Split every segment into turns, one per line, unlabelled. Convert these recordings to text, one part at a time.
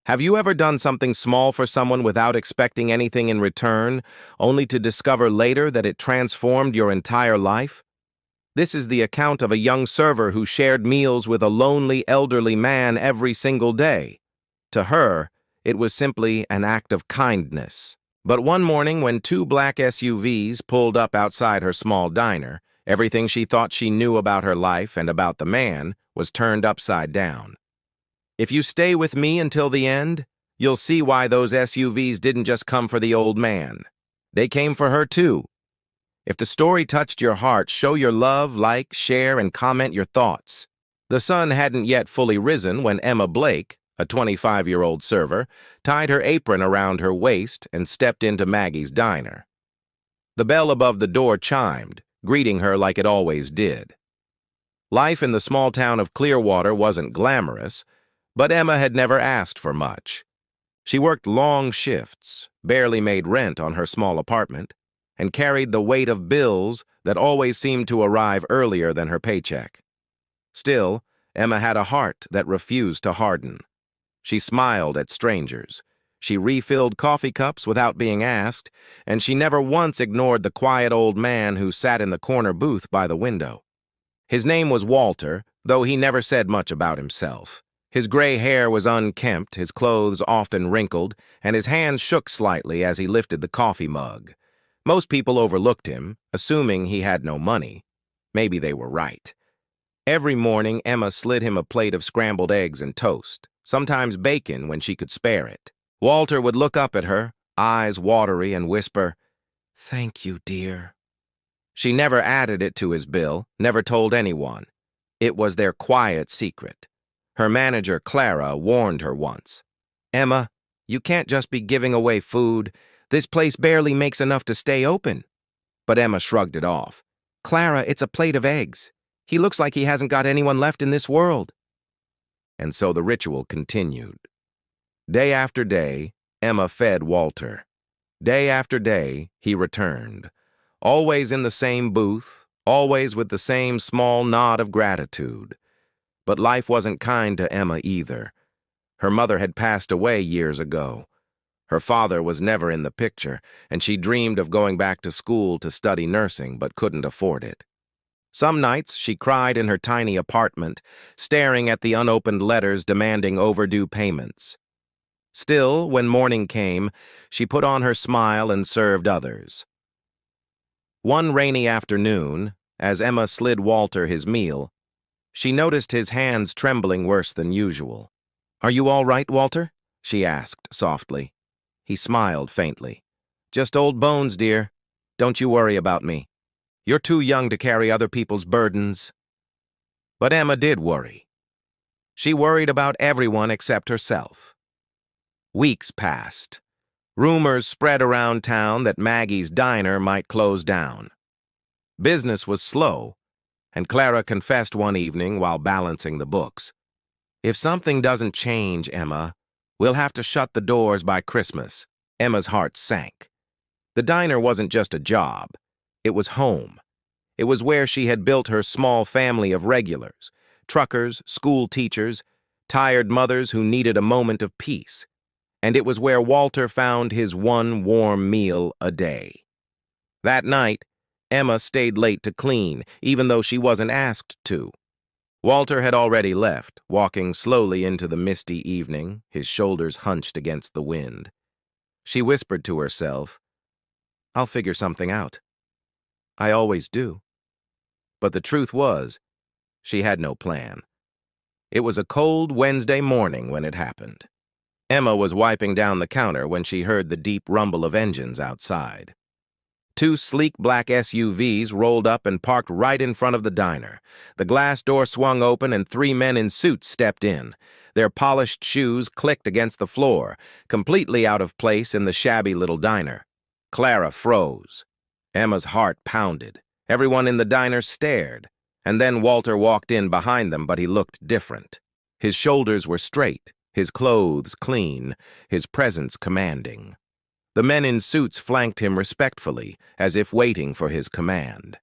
Have you ever done something small for someone without expecting anything in return, only to discover later that it transformed your entire life? This is the account of a young server who shared meals with a lonely elderly man every single day. To her, it was simply an act of kindness. But one morning when two black SUVs pulled up outside her small diner, everything she thought she knew about her life and about the man was turned upside down. If you stay with me until the end, you'll see why those SUVs didn't just come for the old man. They came for her too. If the story touched your heart, show your love, like, share, and comment your thoughts. The sun hadn't yet fully risen when Emma Blake, a 25-year-old server, tied her apron around her waist and stepped into Maggie's diner. The bell above the door chimed, greeting her like it always did. Life in the small town of Clearwater wasn't glamorous, but Emma had never asked for much. She worked long shifts, barely made rent on her small apartment, and carried the weight of bills that always seemed to arrive earlier than her paycheck. Still, Emma had a heart that refused to harden. She smiled at strangers. She refilled coffee cups without being asked, and she never once ignored the quiet old man who sat in the corner booth by the window. His name was Walter, though he never said much about himself. His gray hair was unkempt, his clothes often wrinkled, and his hands shook slightly as he lifted the coffee mug. Most people overlooked him, assuming he had no money. Maybe they were right. Every morning, Emma slid him a plate of scrambled eggs and toast, sometimes bacon when she could spare it. Walter would look up at her, eyes watery, and whisper, "Thank you, dear." She never added it to his bill, never told anyone. It was their quiet secret. Her manager, Clara, warned her once. "Emma, you can't just be giving away food. This place barely makes enough to stay open." But Emma shrugged it off. "Clara, it's a plate of eggs. He looks like he hasn't got anyone left in this world." And so the ritual continued. Day after day, Emma fed Walter. Day after day, he returned. Always in the same booth, always with the same small nod of gratitude. But life wasn't kind to Emma either. Her mother had passed away years ago. Her father was never in the picture, and she dreamed of going back to school to study nursing but couldn't afford it. Some nights she cried in her tiny apartment, staring at the unopened letters demanding overdue payments. Still, when morning came, she put on her smile and served others. One rainy afternoon, as Emma slid Walter his meal, she noticed his hands trembling worse than usual. "Are you all right, Walter?" she asked softly. He smiled faintly. "Just old bones, dear. Don't you worry about me. You're too young to carry other people's burdens." But Emma did worry. She worried about everyone except herself. Weeks passed. Rumors spread around town that Maggie's diner might close down. Business was slow, and Clara confessed one evening while balancing the books. "If something doesn't change, Emma, we'll have to shut the doors by Christmas." Emma's heart sank. The diner wasn't just a job. It was home. It was where she had built her small family of regulars, truckers, school teachers, tired mothers who needed a moment of peace. And it was where Walter found his one warm meal a day. That night, Emma stayed late to clean, even though she wasn't asked to. Walter had already left, walking slowly into the misty evening, his shoulders hunched against the wind. She whispered to herself, "I'll figure something out. I always do." But the truth was, she had no plan. It was a cold Wednesday morning when it happened. Emma was wiping down the counter when she heard the deep rumble of engines outside. Two sleek black SUVs rolled up and parked right in front of the diner. The glass door swung open and three men in suits stepped in. Their polished shoes clicked against the floor, completely out of place in the shabby little diner. Clara froze. Emma's heart pounded. Everyone in the diner stared. And then Walter walked in behind them, but he looked different. His shoulders were straight, his clothes clean, his presence commanding. The men in suits flanked him respectfully, as if waiting for his command.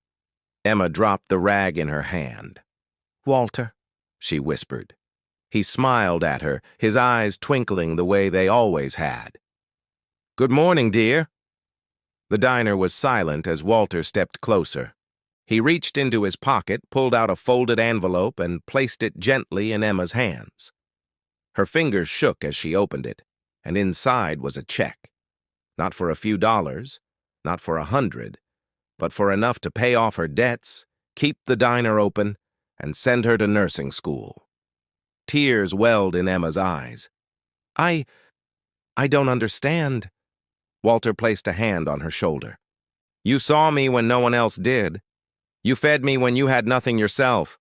Emma dropped the rag in her hand. "Walter," she whispered. He smiled at her, his eyes twinkling the way they always had. "Good morning, dear." The diner was silent as Walter stepped closer. He reached into his pocket, pulled out a folded envelope, and placed it gently in Emma's hands. Her fingers shook as she opened it, and inside was a check. Not for a few dollars, not for 100, but for enough to pay off her debts, keep the diner open, and send her to nursing school. Tears welled in Emma's eyes. I don't understand." Walter placed a hand on her shoulder. "You saw me when no one else did. You fed me when you had nothing yourself.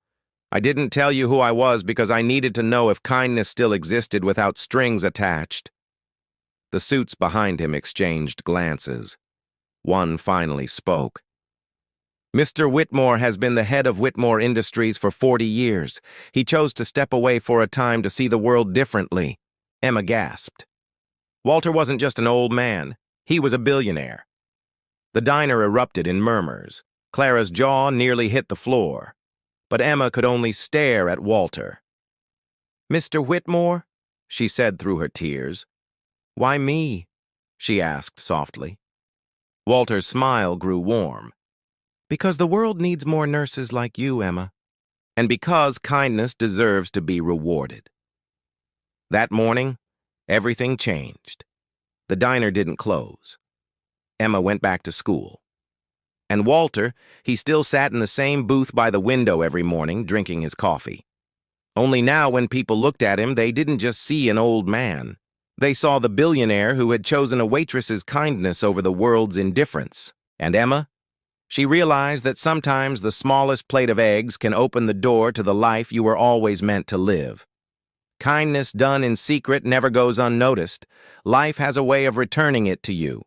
I didn't tell you who I was because I needed to know if kindness still existed without strings attached." The suits behind him exchanged glances. One finally spoke. "Mr. Whitmore has been the head of Whitmore Industries for 40 years. He chose to step away for a time to see the world differently." Emma gasped. Walter wasn't just an old man. He was a billionaire. The diner erupted in murmurs. Clara's jaw nearly hit the floor. But Emma could only stare at Walter. "Mr. Whitmore?" she said through her tears. "Why me?" she asked softly. Walter's smile grew warm. "Because the world needs more nurses like you, Emma. And because kindness deserves to be rewarded." That morning, everything changed. The diner didn't close. Emma went back to school. And Walter, he still sat in the same booth by the window every morning, drinking his coffee. Only now when people looked at him, they didn't just see an old man. They saw the billionaire who had chosen a waitress's kindness over the world's indifference. And Emma? She realized that sometimes the smallest plate of eggs can open the door to the life you were always meant to live. Kindness done in secret never goes unnoticed. Life has a way of returning it to you.